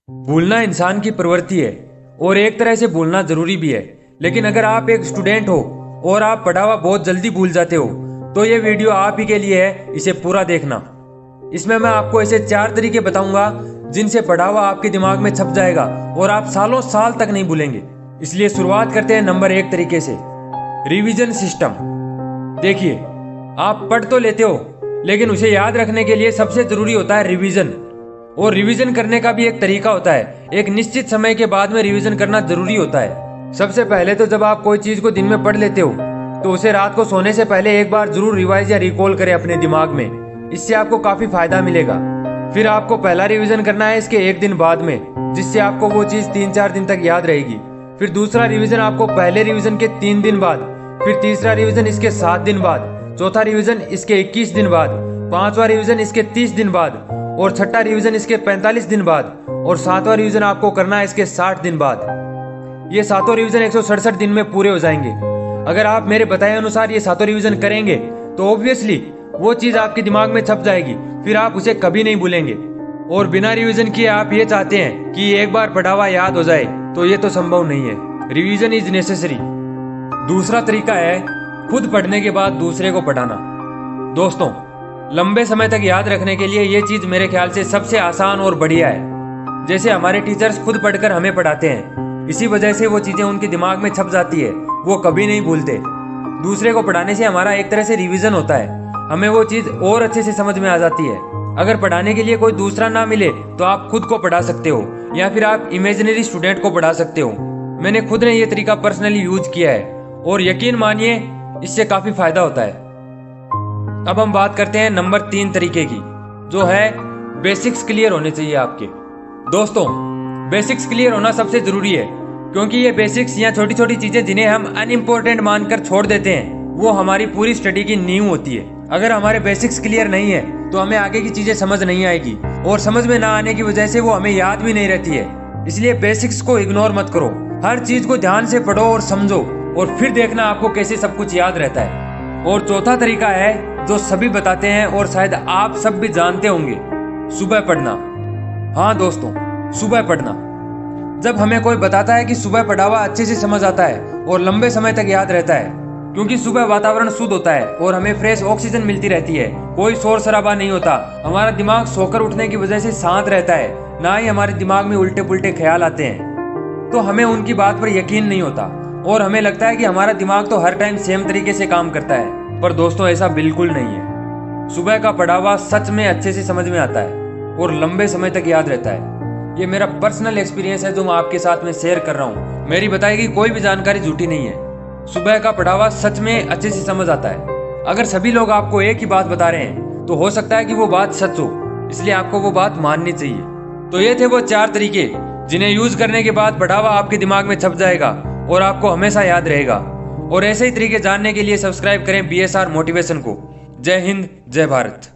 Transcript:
भूलना इंसान की प्रवृत्ति है और एक तरह से भूलना जरूरी भी है। लेकिन अगर आप एक स्टूडेंट हो और आप पढ़ा हुआ बहुत जल्दी भूल जाते हो तो ये वीडियो आप ही के लिए है, इसे पूरा देखना। इसमें मैं आपको ऐसे 4 तरीके बताऊंगा जिनसे पढ़ा हुआ आपके दिमाग में छप जाएगा और आप सालों साल तक नहीं भूलेंगे। इसलिए शुरुआत करते हैं नंबर 1 तरीके से, रिवीजन सिस्टम। देखिए, आप पढ़ तो लेते हो लेकिन उसे याद रखने के लिए सबसे जरूरी होता है रिवीजन। और रिवीजन करने का भी एक तरीका होता है। एक निश्चित समय के बाद में रिवीजन करना जरूरी होता है। सबसे पहले तो जब आप कोई चीज को दिन में पढ़ लेते हो तो उसे रात को सोने से पहले एक बार जरूर रिवाइज या रिकॉल करें अपने दिमाग में। इससे आपको काफी फायदा मिलेगा। फिर आपको पहला रिवीजन करना है इसके 1 दिन बाद में, जिससे आपको वो चीज 3-4 दिन तक याद रहेगी। फिर दूसरा रिवीजन आपको पहले रिवीजन के 3 दिन बाद, फिर तीसरा रिवीजन इसके 7 दिन बाद, चौथा रिवीजन इसके 21 दिन बाद, पांचवा रिवीजन इसके 30 दिन बाद और छठा रिवीजन इसके 45 दिन बाद और सातवां रिवीजन आपको करना है इसके 60 दिन बाद। ये सातों रिवीजन 167 दिन में पूरे हो जाएंगे। अगर आप मेरे बताए अनुसार ये सातों रिवीजन करेंगे तो ऑब्वियसली वो चीज आपके दिमाग में छप जाएगी, फिर आप उसे कभी नहीं भूलेंगे। और बिना रिवीजन किए आप ये चाहते हैं कि एक बार पढ़ा हुआ याद हो जाए, तो ये तो संभव नहीं है। Revision is necessary. दूसरा तरीका है खुद पढ़ने के बाद दूसरे को पढ़ाना। दोस्तों, लंबे समय तक याद रखने के लिए ये चीज मेरे ख्याल से सबसे आसान और बढ़िया है। जैसे हमारे टीचर्स खुद पढ़कर हमें पढ़ाते हैं, इसी वजह से वो चीजें उनके दिमाग में छप जाती है, वो कभी नहीं भूलते। दूसरे को पढ़ाने से हमारा एक तरह से रिवीजन होता है, हमें वो चीज और अच्छे से समझ में आ जाती है। अगर पढ़ाने के लिए कोई दूसरा ना मिले तो आप खुद को पढ़ा सकते हो या फिर आप इमेजिनरी स्टूडेंट को पढ़ा सकते हो। मैंने खुद ने ये तरीका पर्सनली यूज किया है और यकीन मानिए इससे काफी फायदा होता है। अब हम बात करते हैं नंबर 3 तरीके की, जो है बेसिक्स क्लियर होने चाहिए आपके। दोस्तों, बेसिक्स क्लियर होना सबसे जरूरी है, क्योंकि ये बेसिक्स या छोटी छोटी चीजें जिन्हें हम अनइम्पोर्टेंट मानकर छोड़ देते हैं, वो हमारी पूरी स्टडी की नींव होती है। अगर हमारे बेसिक्स क्लियर नहीं है तो हमें आगे की चीजें समझ नहीं आएगी और समझ में ना आने की वजह से वो हमें याद भी नहीं रहती है। इसलिए बेसिक्स को इग्नोर मत करो, हर चीज को ध्यान से पढ़ो और समझो और फिर देखना आपको कैसे सब कुछ याद रहता है। और चौथा तरीका है जो सभी बताते हैं और शायद आप सब भी जानते होंगे, सुबह पढ़ना। हाँ दोस्तों, सुबह पढ़ना। जब हमें कोई बताता है कि सुबह पढ़ा हुआ अच्छे से समझ आता है और लंबे समय तक याद रहता है, क्योंकि सुबह वातावरण शुद्ध होता है और हमें फ्रेश ऑक्सीजन मिलती रहती है, कोई शोर शराबा नहीं होता, हमारा दिमाग सोकर उठने की वजह से शांत रहता है, ना ही हमारे दिमाग में उल्टे पुल्टे ख्याल आते हैं। तो हमें उनकी बात पर यकीन नहीं होता और हमें लगता है कि हमारा दिमाग तो हर टाइम सेम तरीके से काम करता है। पर दोस्तों, ऐसा बिल्कुल नहीं है। सुबह का पढ़ा हुआ सच में अच्छे से समझ में आता है और लंबे समय तक याद रहता है। ये मेरा पर्सनल एक्सपीरियंस है जो मैं आपके साथ में शेयर कर रहा हूँ। मेरी बताई गई कोई भी जानकारी झूठी नहीं है। सुबह का पढ़ा हुआ सच में अच्छे से समझ आता है। अगर सभी लोग आपको एक ही बात बता रहे हैं तो हो सकता है कि वो बात सच हो, इसलिए आपको वो बात माननी चाहिए। तो ये थे वो 4 तरीके जिन्हें यूज करने के बाद पढ़ा हुआ आपके दिमाग में छप जाएगा और आपको हमेशा याद रहेगा। और ऐसे ही तरीके जानने के लिए सब्सक्राइब करें BSR मोटिवेशन को। जय हिंद, जय भारत।